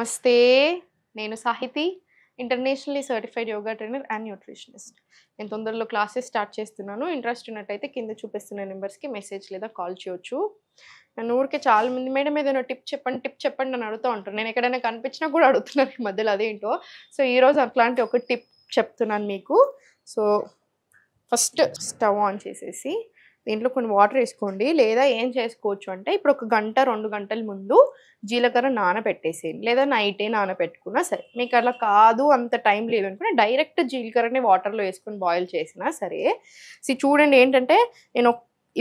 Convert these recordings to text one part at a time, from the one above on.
నమస్తే. నేను Sahithi, internationally certified yoga trainer and nutritionist. నేను తొందరలో క్లాసెస్ స్టార్ట్ చేస్తున్నాను. ఇంట్రెస్ట్ ఉన్నట్టయితే కింద చూపిస్తున్న నెంబర్స్‌కి మెసేజ్ లేదా కాల్ చేయొచ్చు. నన్ను ఊరికే చాలామంది మేడం ఏదైనా టిప్ చెప్పండి అని అడుగుతూ ఉంటారు. నేను ఎక్కడైనా కనిపించినా కూడా అడుగుతున్నారు ఈ మధ్యలో అదేంటో. సో, ఈరోజు అట్లాంటి ఒక టిప్ చెప్తున్నాను మీకు. సో, ఫస్ట్ స్టవ్ ఆన్ చేసేసి దీంట్లో కొన్ని వాటర్ వేసుకోండి. లేదా ఏం చేసుకోవచ్చు అంటే ఇప్పుడు ఒక గంట 2 గంటల ముందు జీలకర్ర నానబెట్టేసేయండి. లేదా నైటే నానబెట్టుకున్నా సరే. మీకు అలా కాదు అంత టైం లేదనుకున్నా డైరెక్ట్ జీలకర్రని వాటర్లో వేసుకొని బాయిల్ చేసినా సరే. చూడండి ఏంటంటే నేను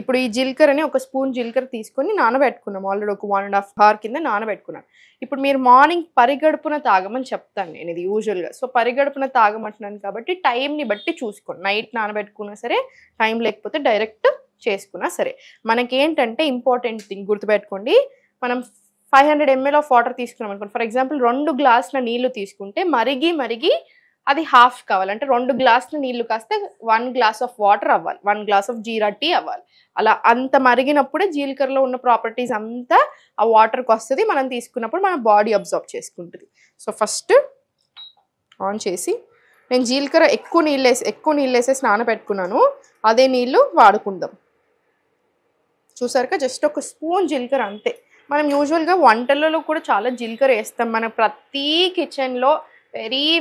ఇప్పుడు ఈ జీలకర్రని ఒక స్పూన్ జీలకర్ర తీసుకొని నానబెట్టుకున్నాం. ఆల్రెడీ ఒక 1.5 అవర్ కింద నానబెట్టుకున్నాను. ఇప్పుడు మీరు మార్నింగ్ పరిగడుపున తాగమని చెప్తాను నేను ఇది యూజువల్గా. సో, పరిగడుపున తాగమంటున్నాను కాబట్టి టైంని బట్టి చూసుకోండి. నైట్ నానబెట్టుకున్నా సరే, టైం లేకపోతే డైరెక్ట్ చేసుకున్నా సరే. మనకేంటంటే ఇంపార్టెంట్ థింగ్ గుర్తుపెట్టుకోండి. మనం 500 ml ఆఫ్ వాటర్ తీసుకున్నాం అనుకోండి. ఫర్ ఎగ్జాంపుల్ 2 గ్లాసుల నీళ్లు తీసుకుంటే మరిగి అది హాఫ్ కావాలి. అంటే 2 గ్లాసుల నీళ్లు కాస్తే 1 గ్లాస్ ఆఫ్ వాటర్ అవ్వాలి. 1 గ్లాస్ ఆఫ్ జీరా టీ అవ్వాలి. అలా అంత మరిగినప్పుడే జీలకర్రలో ఉన్న ప్రాపర్టీస్ అంతా ఆ వాటర్కి వస్తుంది. మనం తీసుకున్నప్పుడు మన బాడీ అబ్జర్వ్ చేసుకుంటుంది. సో, ఫస్ట్ ఆన్ చేసి నేను జీలకర్ర ఎక్కువ నీళ్ళు వేసేసి నానబెట్టుకున్నాను. అదే నీళ్ళు వాడుకుందాం. చూసారుగా జస్ట్ ఒక స్పూన్ జీలకర్ర అంతే. మనం యూజువల్గా వంటలలో కూడా చాలా జీలకర్ర వేస్తాం. మన ప్రతి కిచెన్లో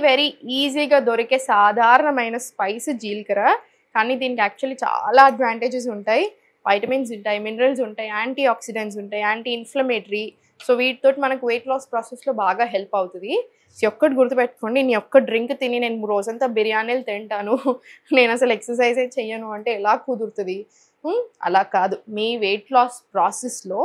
వెరీ ఈజీగా దొరికే సాధారణమైన స్పైస్ జీలకర్ర. కానీ దీనికి యాక్చువల్లీ చాలా అడ్వాంటేజెస్ ఉంటాయి. వైటమిన్స్ ఉంటాయి, మినరల్స్ ఉంటాయి, యాంటీ ఆక్సిడెంట్స్ ఉంటాయి, యాంటీ ఇన్ఫ్లమేటరీ. సో, వీటితో మనకు వెయిట్ లాస్ ప్రాసెస్లో బాగా హెల్ప్ అవుతుంది. సో, ఒక్కటి గుర్తుపెట్టుకోండి, నేను ఒక్క డ్రింక్ తిని నేను రోజంతా బిర్యానీలు తింటాను, నేను అసలు ఎక్సర్సైజే చెయ్యను అంటే ఎలా కుదురుతుంది? అలా కాదు. మీ వెయిట్ లాస్ ప్రాసెస్లో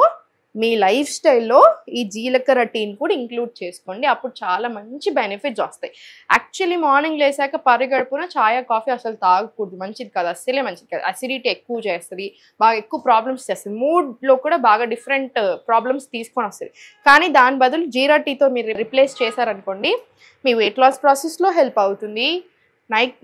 మీ లైఫ్ స్టైల్లో ఈ జీలకర్ర టీని కూడా ఇంక్లూడ్ చేసుకోండి. అప్పుడు చాలా మంచి బెనిఫిట్స్ వస్తాయి. యాక్చువల్లీ మార్నింగ్ లేసాక పరిగడుపున ఛాయ్ కాఫీ అసలు తాగకూడదు, మంచిది కాదు, అస్సలే మంచిది కాదు. అసిడిటీ ఎక్కువ చేస్తుంది, బాగా ఎక్కువ ప్రాబ్లమ్స్ చేస్తుంది, మూడ్లో కూడా బాగా డిఫరెంట్ ప్రాబ్లమ్స్ తీసుకొని వస్తుంది. కానీ దాని బదులు జీరా టీతో మీరు రిప్లేస్ చేశారనుకోండి, మీ వెయిట్ లాస్ ప్రాసెస్లో హెల్ప్ అవుతుంది.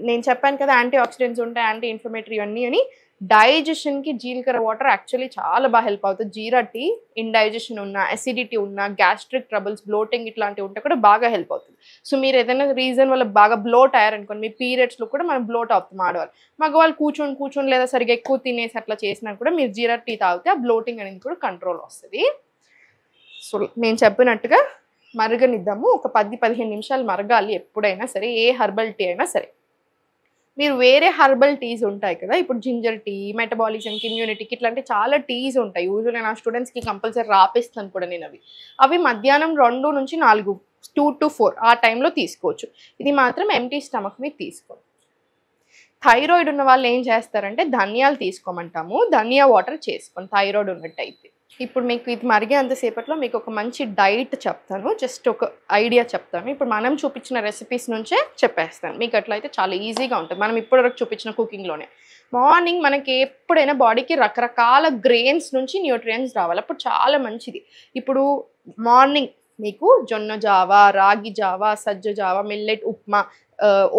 నేను చెప్పాను కదా యాంటీ ఆక్సిడెంట్స్ ఉంటాయి, యాంటీ ఇన్ఫ్లమేటరీ అన్నీ అని. డైజెషన్కి జీలకర్ర వాటర్ యాక్చువల్లీ చాలా బాగా హెల్ప్ అవుతుంది. జీరా టీ ఇండైజెషన్ ఉన్న, అసిడిటీ ఉన్న, గ్యాస్ట్రిక్ ట్రబుల్స్, బ్లోటింగ్ ఇట్లాంటివి ఉంటే కూడా బాగా హెల్ప్ అవుతుంది. సో, మీరు ఏదైనా రీజన్ వల్ల బాగా బ్లోట్ అయ్యారనుకోండి, మీ పీరియడ్స్లో కూడా మనం బ్లోట్ అవుతాం ఆడవాళ్ళు. మగవాళ్ళు కూర్చొని లేదా సరిగ్గా ఎక్కువ తినేసి అట్లా చేసినా కూడా మీరు జీరా టీ తాగితే ఆ బ్లోటింగ్ అనేది కూడా కంట్రోల్ వస్తుంది. సో, నేను చెప్పినట్టుగా మరగనిద్దాము. ఒక 10-15 నిమిషాలు మరగాలి ఎప్పుడైనా సరే, ఏ హెర్బల్ టీ అయినా సరే. మీరు వేరే హెర్బల్ టీస్ ఉంటాయి కదా, ఇప్పుడు జింజర్ టీ, మెటబాలిజంకి, ఇమ్యూనిటీకి ఇట్లాంటి చాలా టీస్ ఉంటాయి. యూజువల్లీ నా స్టూడెంట్స్కి కంపల్సరీ రాపిస్తాను కూడా నేను అవి మధ్యాహ్నం 2 నుంచి 4, 2 to 4 ఆ టైంలో తీసుకోవచ్చు. ఇది మాత్రం ఎంటీ స్టమక్ మీద తీసుకోండి. థైరాయిడ్ ఉన్న వాళ్ళు ఏం చేస్తారంటే ధనియాలు తీసుకోమంటాము. ధనియా వాటర్ చేసుకోండి థైరాయిడ్ ఉన్నట్టయితే. ఇప్పుడు మీకు ఇది మరిగే అంతసేపట్లో మీకు ఒక మంచి డైట్ చెప్తాను, జస్ట్ ఒక ఐడియా చెప్తాను. ఇప్పుడు మనం చూపించిన రెసిపీస్ నుంచే చెప్పేస్తాను. మీకు అట్లయితే చాలా ఈజీగా ఉంటుంది. మనం ఇప్పటివరకు చూపించిన కుకింగ్లోనే మార్నింగ్ మనకి ఎప్పుడైనా బాడీకి రకరకాల గ్రెయిన్స్ నుంచి న్యూట్రియంట్స్ రావాలి, అప్పుడు చాలా మంచిది. ఇప్పుడు మార్నింగ్ మీకు జొన్న జావా, రాగి జావా, సజ్జ జావా, millet upma,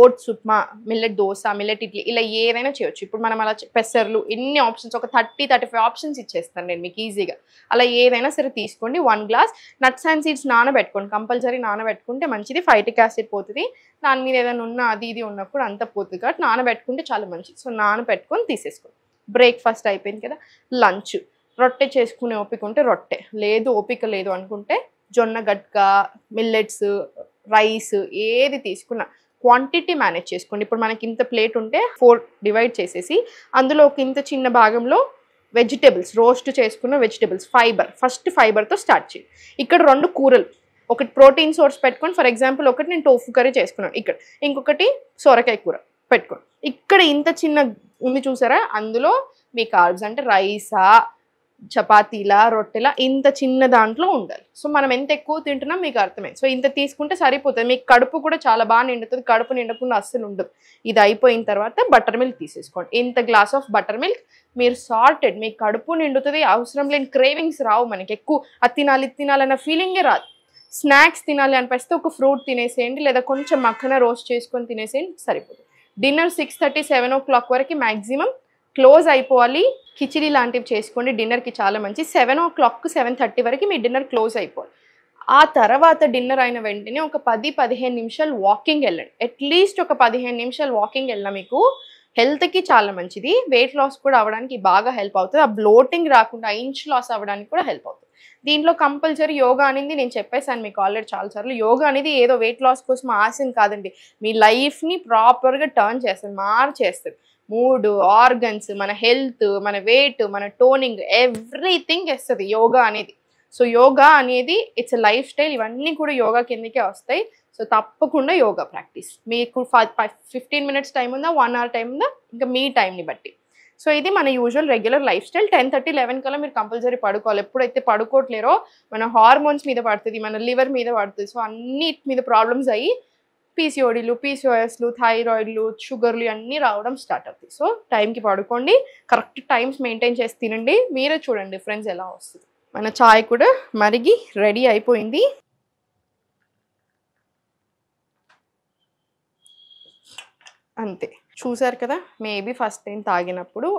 oats upma, millet dosa, millet idli, ఇలా ఏదైనా చేయొచ్చు. ఇప్పుడు మనం అలా పెసర్లు ఎన్ని ఆప్షన్స్, ఒక 30-35 ఆప్షన్స్ ఇచ్చేస్తాను నేను మీకు ఈజీగా. అలా ఏదైనా సరే తీసుకోండి. 1 గ్లాస్ నట్స్ అండ్ సీడ్స్ నానబెట్టుకోండి. కంపల్సరీ నానబెట్టుకుంటే మంచిది. ఫైటిక్ యాసిడ్ పోతుంది. దాని మీద ఏదైనా ఉన్నా అది ఇది ఉన్నప్పుడు అంత పోతుంది కాబట్టి నానబెట్టుకుంటే చాలా మంచిది. సో, నానబెట్టుకొని తీసేసుకోండి. బ్రేక్ఫాస్ట్ అయిపోయింది కదా. లంచ్ రొట్టె చేసుకునే ఓపిక ఉంటే రొట్టె, లేదు ఓపిక లేదు అనుకుంటే జొన్న గట్క, మిల్లెట్స్, రైస్ ఏది తీసుకున్నా క్వాంటిటీ మేనేజ్ చేసుకోండి. ఇప్పుడు మనకి ఇంత ప్లేట్ ఉంటే 4 డివైడ్ చేసేసి అందులో ఒక ఇంత చిన్న భాగంలో వెజిటేబుల్స్, రోస్ట్ చేసుకున్న వెజిటేబుల్స్, ఫస్ట్ ఫైబర్తో స్టార్ట్ చేయండి. ఇక్కడ 2 కూరలు, ఒకటి ప్రోటీన్ సోర్స్ పెట్టుకోండి. ఫర్ ఎగ్జాంపుల్ ఒకటి నేను టోఫు కర్రీ చేసుకున్నాను, ఇక్కడ ఇంకొకటి సొరకాయ కూర పెట్టుకోండి. ఇక్కడ ఇంత చిన్న ఉంది చూసారా, అందులో మీ కార్బ్స్ అంటే రైసా, చపాతీలా, రొట్టెలా ఇంత చిన్న దాంట్లో ఉండాలి. సో, మనం ఎంత ఎక్కువ తింటున్నాం మీకు అర్థమైంది. సో, ఇంత తీసుకుంటే సరిపోతుంది. మీకు కడుపు కూడా చాలా బాగా నిండుతుంది. కడుపు నిండకుండా అస్సలు ఉండదు. ఇది అయిపోయిన తర్వాత బటర్ మిల్క్ తీసేసుకోండి. ఇంత గ్లాస్ ఆఫ్ బటర్ మిల్క్. మీరు సార్టెడ్, మీకు కడుపు నిండుతుంది. అవసరం లేని క్రేవింగ్స్ రావు మనకి. ఎక్కువ అది తినాలన్న ఫీలింగే రాదు. స్నాక్స్ తినాలి అనిపిస్తే ఒక ఫ్రూట్ తినేసేయండి, లేదా కొంచెం మక్కన రోస్ట్ చేసుకొని తినేసేయండి, సరిపోతుంది. డిన్నర్ 6:30-7 o'clock వరకు మ్యాక్సిమం క్లోజ్ అయిపోవాలి. కిచిడి లాంటివి చేసుకోండి, డిన్నర్కి చాలా మంచి. 7 o'clock 7:30 వరకు మీ డిన్నర్ క్లోజ్ అయిపోవాలి. ఆ తర్వాత డిన్నర్ అయిన వెంటనే ఒక 10-15 నిమిషాలు వాకింగ్ వెళ్ళండి. అట్లీస్ట్ ఒక 15 నిమిషాలు వాకింగ్ వెళ్ళినా మీకు హెల్త్కి చాలా మంచిది. వెయిట్ లాస్ కూడా అవ్వడానికి బాగా హెల్ప్ అవుతుంది. ఆ బ్లోటింగ్ రాకుండా ఇంచ్ లాస్ అవ్వడానికి కూడా హెల్ప్ అవుతుంది. దీంట్లో కంపల్సరీ యోగా అనేది నేను చెప్పేసాను మీకు ఆల్రెడీ చాలాసార్లు. యోగా అనేది ఏదో వెయిట్ లాస్ కోసం ఆశం కాదండి. మీ లైఫ్ని ప్రాపర్గా టర్న్ చేస్తుంది, మార్చేస్తుంది. మూడ్, ఆర్గన్స్, మన హెల్త్, మన వెయిట్, మన టోనింగ్, ఎవ్రీథింగ్ ఇస్తుంది యోగా అనేది. సో యోగా అనేది ఇట్స్ లైఫ్ స్టైల్. ఇవన్నీ కూడా యోగా కిందకే వస్తాయి. సో తప్పకుండా యోగా ప్రాక్టీస్. మీకు 15 మినిట్స్ టైం ఉందా, 1 అవర్ టైం ఉందా, ఇంకా మీ టైంని బట్టి. సో ఇది మన యూజువల్ రెగ్యులర్ లైఫ్ స్టైల్. 10:30-11 కల్లా మీరు కంపల్సరీ పడుకోవాలి. ఎప్పుడైతే పడుకోవట్లేరో మన హార్మోన్స్ మీద పడుతుంది, మన లివర్ మీద పడుతుంది. సో అన్నిటి మీద ప్రాబ్లమ్స్ అయ్యి పీసీఓడీలు, పీసీఓఎస్లు, థైరాయిడ్లు, షుగర్లు అన్నీ రావడం స్టార్ట్ అవుతాయి. సో టైంకి పడుకోండి, కరెక్ట్ టైమ్స్ మెయింటైన్ చేసి తినండి. మీరే చూడండి డిఫరెన్స్ ఎలా వస్తుంది. మన చాయ్ కూడా మరిగి రెడీ అయిపోయింది. అంతే, చూసారు కదా. మేబీ ఫస్ట్ టైం తాగినప్పుడు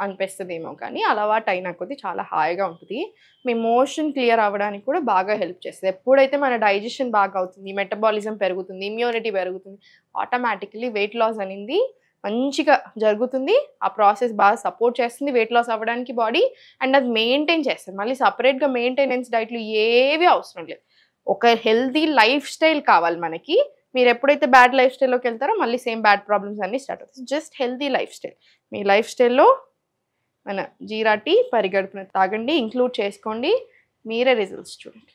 అనిపిస్తుందేమో, కానీ అలవాటు అయిన కొద్దీ చాలా హాయిగా ఉంటుంది. మీ మోషన్ క్లియర్ అవ్వడానికి కూడా బాగా హెల్ప్ చేస్తుంది. ఎప్పుడైతే మన డైజెషన్ బాగా అవుతుంది, మెటబాలిజం పెరుగుతుంది, ఇమ్యూనిటీ పెరుగుతుంది, ఆటోమేటికలీ వెయిట్ లాస్ అనేది మంచిగా జరుగుతుంది. ఆ ప్రాసెస్ బాగా సపోర్ట్ చేస్తుంది వెయిట్ లాస్ అవ్వడానికి బాడీ. అండ్ అది మెయింటైన్ చేస్తుంది. మళ్ళీ సపరేట్గా మెయింటెనెన్స్ డైట్లు ఏవి అవసరం లేదు. ఒక హెల్తీ లైఫ్ స్టైల్ కావాలి మనకి. మీరు ఎప్పుడైతే బ్యాడ్ లైఫ్ స్టైల్లోకి వెళ్తారో మళ్ళీ సేమ్ బ్యాడ్ ప్రాబ్లమ్స్ అన్నీ స్టార్ట్ అవుతాయి. Just healthy lifestyle. మీ లైఫ్ స్టైల్లో మన జీరా టీ పరిగడుపున తాగండి, ఇంక్లూడ్ చేసుకోండి. మీరే రిజల్ట్స్ చూడండి.